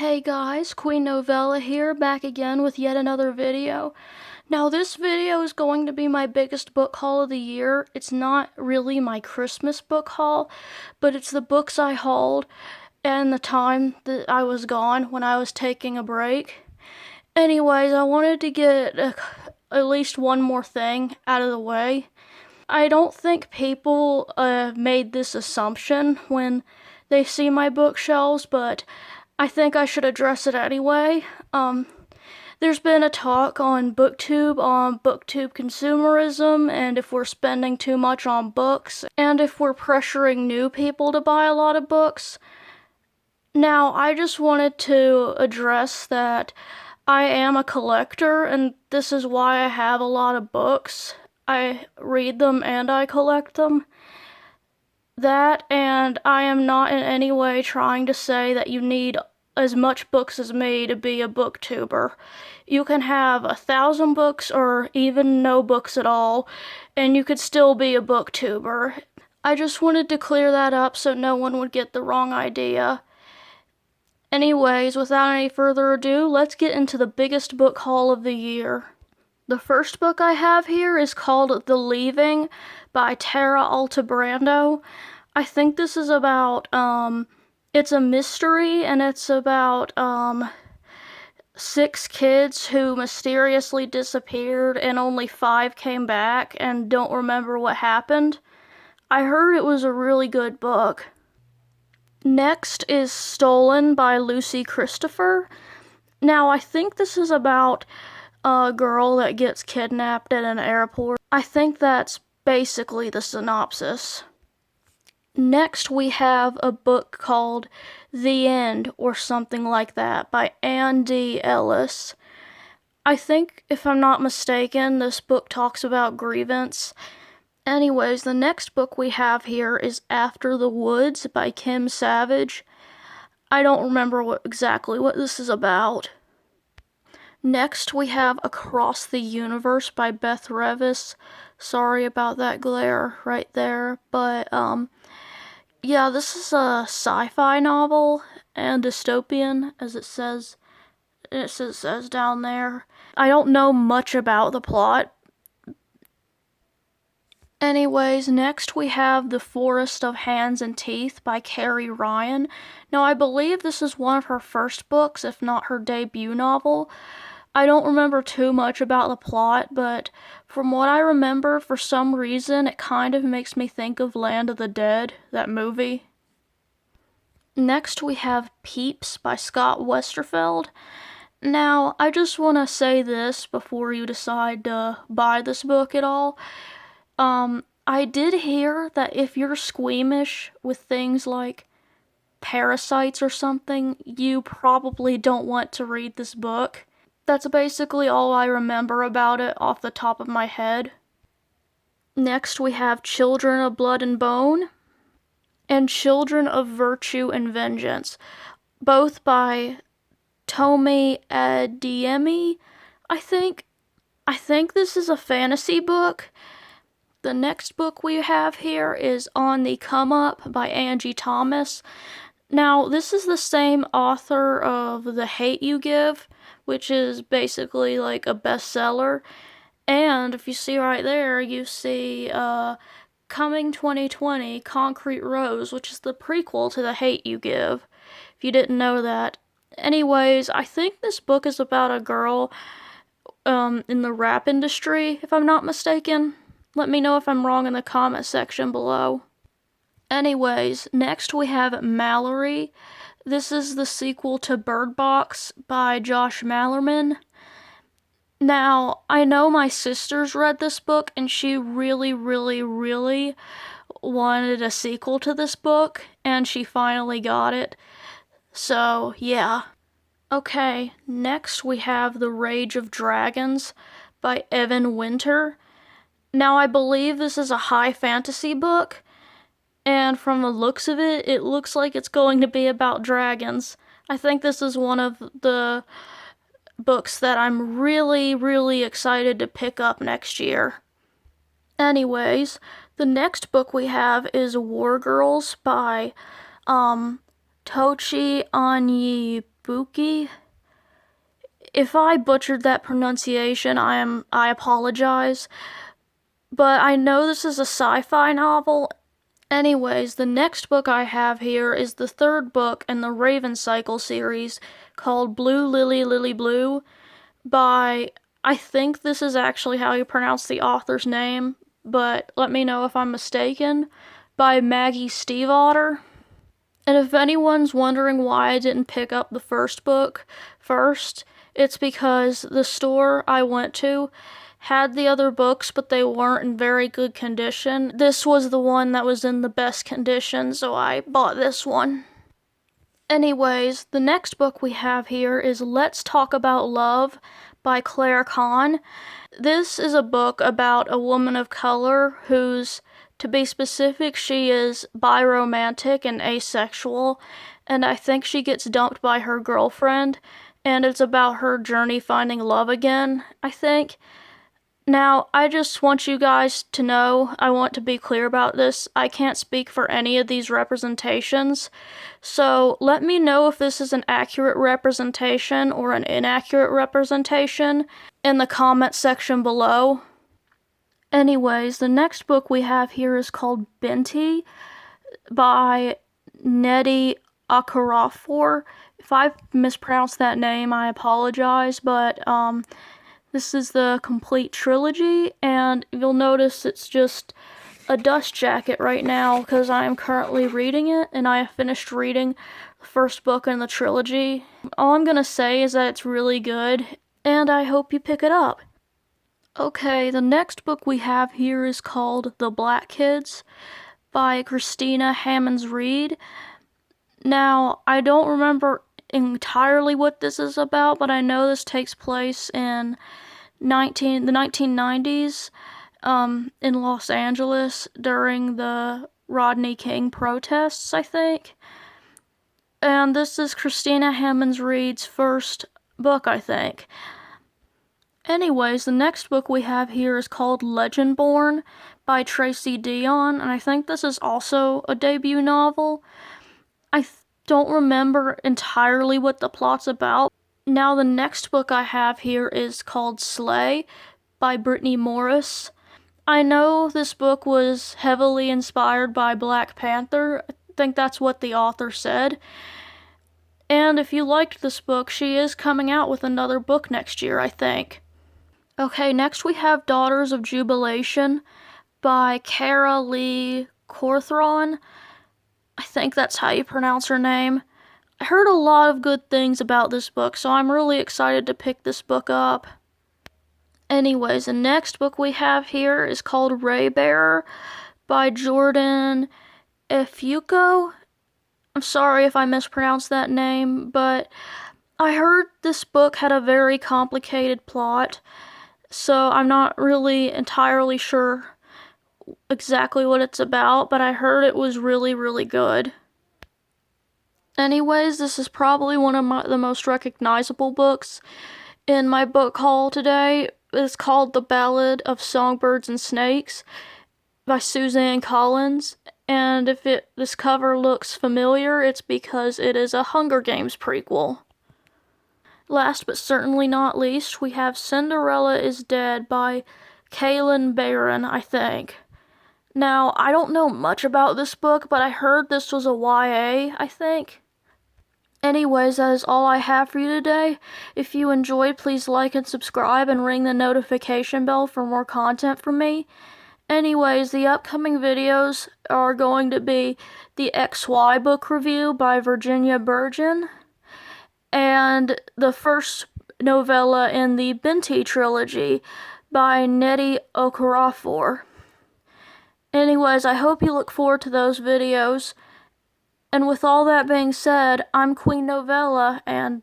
Hey guys, Queen Novella here, back again with yet another video. Now this video is going to be my biggest book haul of the year. It's not really my Christmas book haul, but it's the books I hauled and the time that I was gone when I was taking a break. Anyways, I wanted to get at least one more thing out of the way. I don't think people made this assumption when they see my bookshelves, but I think I should address it anyway. There's been a talk on BookTube consumerism, and if we're spending too much on books, and if we're pressuring new people to buy a lot of books. Now, I just wanted to address that I am a collector, and this is why I have a lot of books. I read them and I collect them. That, and I am not in any way trying to say that you need as much books as me to be a booktuber. You can have 1,000 books or even no books at all, and you could still be a booktuber. I just wanted to clear that up so no one would get the wrong idea. Anyways, without any further ado, let's get into the biggest book haul of the year. The first book I have here is called The Leaving by Tara Altebrando. I think this is about, it's a mystery, and it's about, 6 kids who mysteriously disappeared and only 5 came back and don't remember what happened. I heard it was a really good book. Next is Stolen by Lucy Christopher. Now, I think this is about a girl that gets kidnapped at an airport. I think that's basically the synopsis. Next, we have a book called The End, or something like that, by Ann D. Ellis. I think, if I'm not mistaken, this book talks about grievance. Anyways, the next book we have here is After the Woods by Kim Savage. I don't remember exactly what this is about. Next, we have Across the Universe by Beth Revis. Sorry about that glare right there, but, yeah, this is a sci-fi novel and dystopian, as it says down there. I don't know much about the plot. Anyways, next we have The Forest of Hands and Teeth by Carrie Ryan. Now, I believe this is one of her first books, if not her debut novel. I don't remember too much about the plot, but from what I remember, for some reason, it kind of makes me think of Land of the Dead, that movie. Next, we have Peeps by Scott Westerfeld. Now, I just want to say this before you decide to buy this book at all. I did hear that if you're squeamish with things like parasites or something, you probably don't want to read this book. That's basically all I remember about it off the top of my head. Next, we have Children of Blood and Bone and Children of Virtue and Vengeance, both by Tomi Adeyemi, I think. I think this is a fantasy book. The next book we have here is On the Come Up by Angie Thomas. Now, this is the same author of The Hate U Give, which is basically like a bestseller. And if you see right there, you see Coming 2020, Concrete Rose, which is the prequel to The Hate U Give, if you didn't know that. Anyways, I think this book is about a girl in the rap industry, if I'm not mistaken. Let me know if I'm wrong in the comment section below. Anyways, next we have Mallory. This is the sequel to Bird Box by Josh Malerman. Now, I know my sister's read this book, and she really, really, really wanted a sequel to this book, and she finally got it. So, yeah. Okay, next we have The Rage of Dragons by Evan Winter. Now, I believe this is a high fantasy book, and from the looks of it, it looks like it's going to be about dragons. I think this is one of the books that I'm really, really excited to pick up next year. Anyways, the next book we have is War Girls by Tochi Onyibuki. If I butchered that pronunciation, I apologize. But I know this is a sci-fi novel. Anyways, the next book I have here is the third book in the Raven Cycle series called Blue Lily Lily Blue by, I think this is actually how you pronounce the author's name, but let me know if I'm mistaken, by Maggie Stiefvater. And if anyone's wondering why I didn't pick up the first book first, it's because the store I went to had the other books, but they weren't in very good condition. This was the one that was in the best condition, so I bought this one. Anyways, the next book we have here is Let's Talk About Love by Claire Kahn. This is a book about a woman of color who's, to be specific, she is biromantic and asexual, and I think she gets dumped by her girlfriend, and it's about her journey finding love again, I think. Now, I just want you guys to know, I want to be clear about this, I can't speak for any of these representations, so let me know if this is an accurate representation or an inaccurate representation in the comment section below. Anyways, the next book we have here is called Binti by Nnedi Okorafor. If I mispronounced that name, I apologize, but this is the complete trilogy, and you'll notice it's just a dust jacket right now because I am currently reading it, and I have finished reading the first book in the trilogy. All I'm gonna say is that it's really good, and I hope you pick it up. Okay, the next book we have here is called The Black Kids by Francina Simone. Now, I don't remember entirely what this is about, but I know this takes place in the 1990s in Los Angeles during the Rodney King protests, I think. And this is Francina Simone's first book, I think. Anyways, the next book we have here is called Legendborn by Tracy Dion, and I think this is also a debut novel. I don't remember entirely what the plot's about. Now, the next book I have here is called Slay by Brittany Morris. I know this book was heavily inspired by Black Panther. I think that's what the author said. And if you liked this book, she is coming out with another book next year, I think. Okay, next we have Daughters of Jubilation by Cara Lee Cawthron. I think that's how you pronounce her name. I heard a lot of good things about this book, so I'm really excited to pick this book up. Anyways, the next book we have here is called Raybearer by Jordan Efuko. I'm sorry if I mispronounced that name, but I heard this book had a very complicated plot, so I'm not really entirely sure exactly what it's about, but I heard it was really, really good. Anyways, this is probably one of the most recognizable books in my book haul today. It's called The Ballad of Songbirds and Snakes by Suzanne Collins, and if this cover looks familiar, it's because it is a Hunger Games prequel. Last but certainly not least, we have Cinderella is Dead by Kaylin Barron, I think. Now, I don't know much about this book, but I heard this was a YA, I think. Anyways, that is all I have for you today. If you enjoyed, please like and subscribe and ring the notification bell for more content from me. Anyways, the upcoming videos are going to be the XY book review by Virginia Bergin, and the first novella in the Binti trilogy by Nnedi Okorafor. Anyways, I hope you look forward to those videos. And with all that being said, I'm Queen Novella, and